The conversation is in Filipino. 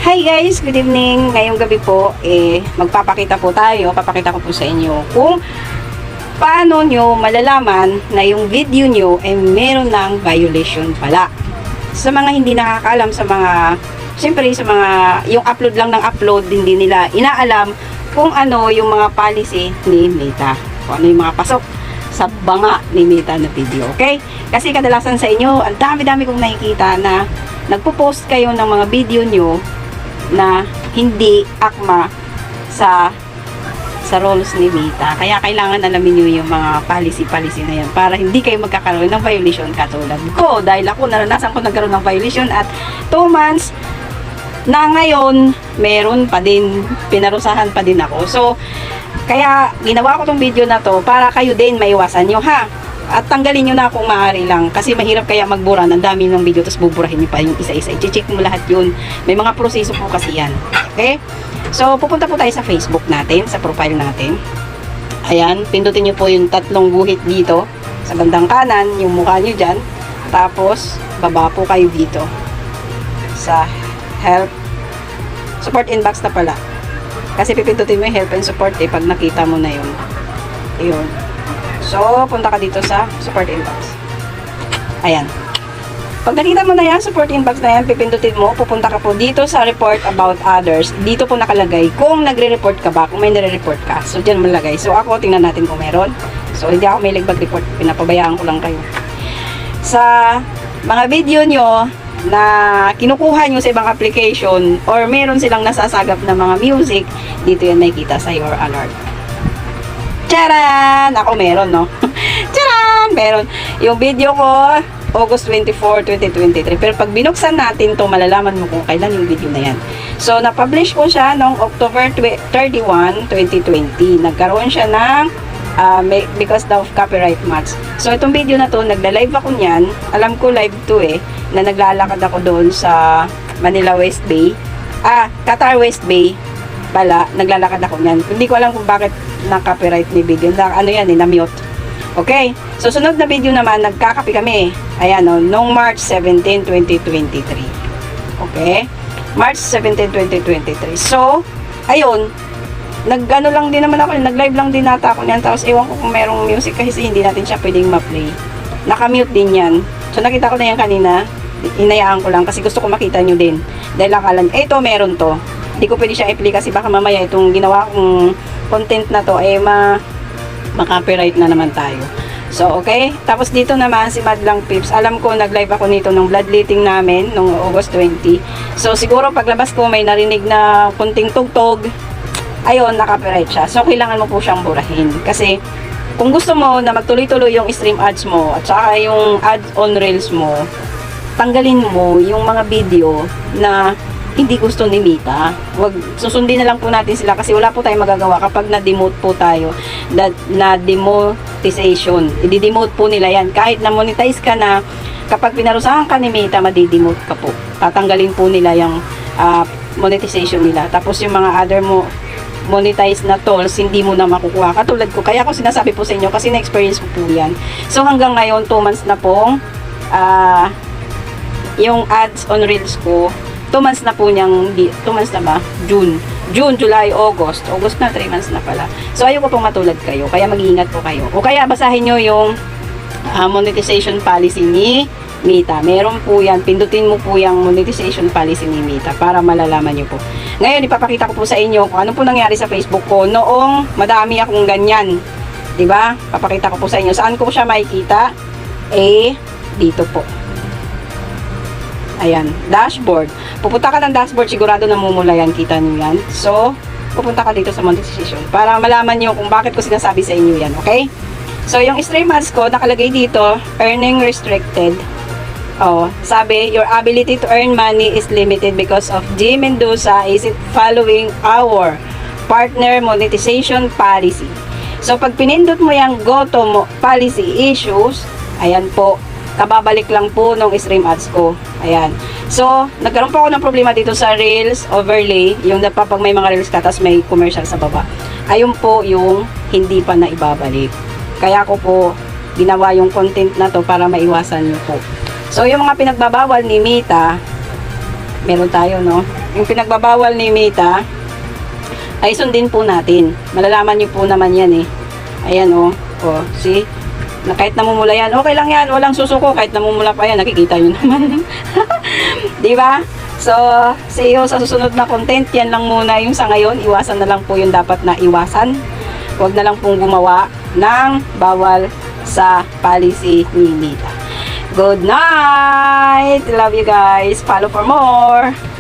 Hi guys, good evening. Ngayong gabi po, magpapakita po tayo, papakita ko po sa inyo kung paano nyo malalaman na yung video nyo ay meron ng violation pala. Sa mga hindi nakakaalam, siyempre sa mga, yung upload lang ng upload, hindi nila inaalam kung ano yung mga policy ni Meta. Kung ano yung mga pasok sa banga ni Meta na video, okay? Kasi kadalasan sa inyo, ang dami-dami kong nakikita na nagpo-post kayo ng mga video nyo na hindi akma sa rules ni Meta. Kaya kailangan alamin nyo yung mga policy na yan para hindi kayo magkakaroon ng violation katulad ko. Dahil ako naranasan ko nagkaroon ng violation at 2 months na ngayon meron pa din, pinarusahan pa din ako. So, kaya ginawa ko tong video na to para kayo din maiwasan nyo ha. At tanggalin nyo na kung maaari lang. Kasi mahirap kaya magbura. Ang dami ng video, tapos buburahin nyo pa yung isa-isa. I-check mo lahat yun. May mga proseso po kasi yan. Okay? So, pupunta po tayo sa Facebook natin, sa profile natin. Ayan, pindutin nyo po yung 3 guhit dito. Sa bandang kanan, yung mukha nyo dyan. Tapos, baba po kayo dito. Sa help. Support inbox na pala. Kasi pipindutin mo yung help and support pag nakita mo na yun. Ayun. So, punta ka dito sa support inbox. Ayan. Pag nakita mo na yan, support inbox na yan, pipindutin mo, pupunta ka po dito sa report about others. Dito po nakalagay kung nagre-report ka ba, kung may nire-report ka. So, dyan malagay. So, ako, tingnan natin kung meron. So, hindi ako may mag-report. Pinapabayaan ko lang kayo. Sa mga video nyo na kinukuha nyo sa ibang application or meron silang nasasagap na mga music, dito yan makikita sa your alert. Charan! Ako meron, no? Charan! Meron. Yung video ko, August 24, 2023. Pero pag binuksan natin to, malalaman mo kung kailan yung video na yan. So, na-publish ko siya noong October 31, 2020. Nagkaroon siya ng because of copyright match. So, itong video na to, nagla-live ako niyan. Alam ko live to na naglalakad ako doon sa Manila West Bay. Qatar West Bay pala, naglalakad ako niyan. Hindi ko alam kung bakit na-copyright ni video. Ano yan na-mute. Okay. So, sunod na video naman, nagkakape kami. Ayan, noong March 17, 2023. Okay. March 17, 2023. So, ayun, nag-ano lang din naman ako, nag-live lang din nata ako niyan. Tapos, ewan ko kung merong music kasi hindi natin siya pwedeng ma-play. Naka-mute din yan. So, nakita ko na yan kanina. Hinayaan ko lang kasi gusto ko makita nyo din. Dahil akalan, ito, meron to. Hindi ko pwede siya i-play kasi baka mamaya itong ginawa kong content na to ay ma-copyright na naman tayo. So, okay. Tapos dito naman si Madlang Pips. Alam ko nag-live ako nito nung bloodletting namin nung August 20. So, siguro paglabas ko may narinig na kunting tugtog. Ayun, na-copyright siya. So, kailangan mo po siyang burahin. Kasi kung gusto mo na magtuloy-tuloy yung stream ads mo at saka yung ads on reels mo, tanggalin mo yung mga video na hindi gusto ni Meta. Susundin na lang po natin sila kasi wala po tayong magagawa kapag na-demote po tayo. Na-demonetization. I-demote po nila yan. Kahit na-monetize ka na, kapag pinarusahan ka ni Meta, madi-demote ka po. Tatanggalin po nila yung monetization nila. Tapos yung mga other mo monetize na tools, hindi mo na makukuha. Katulad ko. Kaya ako sinasabi po sa inyo kasi na-experience ko po yan. So hanggang ngayon, 2 months na pong yung ads on reels ko, 2 months na po niyang, 2 months na ba? June, July, August. August na, 3 months na pala. So, ayoko pong matulad kayo. Kaya mag-iingat po kayo. O kaya basahin nyo yung monetization policy ni Meta. Meron po yan. Pindutin mo po yung monetization policy ni Meta para malalaman nyo po. Ngayon, ipapakita ko po sa inyo kung ano po nangyari sa Facebook ko noong madami akong ganyan. Diba? Papakita ko po sa inyo. Saan ko siya makikita? Dito po. Ayan, dashboard. Pupunta ka ng dashboard, sigurado namumula yan, kita nyo yan. So, pupunta ka dito sa monetization para malaman nyo kung bakit ko sinasabi sa inyo yan, okay? So, yung stream ads ko, nakalagay dito, earning restricted. Sabi, your ability to earn money is limited because of G. Mendoza isn't following our partner monetization policy. So, pag pinindot mo yung go to policy issues, ayan po, kababalik lang po nung stream ads ko. Ayan. So, nagkaroon po ako ng problema dito sa Reels overlay. Yung pag may mga Reels ka, tapos may commercial sa baba. Ayun po yung hindi pa na ibabalik. Kaya ko po ginawa yung content na to para maiwasan nyo po. So, yung mga pinagbabawal ni Meta, meron tayo, no? Yung pinagbabawal ni Mita, ay sundin po natin. Malalaman niyo po naman yan eh. Ayan, oh. Oh, see? Na kahit namumula yan, okay lang yan, walang susuko. Kahit namumula pa yan, nakikita yun naman. Di ba? So, see you sa susunod na content. Yan lang muna yung sa ngayon. Iwasan na lang po yung dapat na iwasan. Huwag na lang pong gumawa ng bawal sa policy ni Mita. Good night! Love you guys. Follow for more.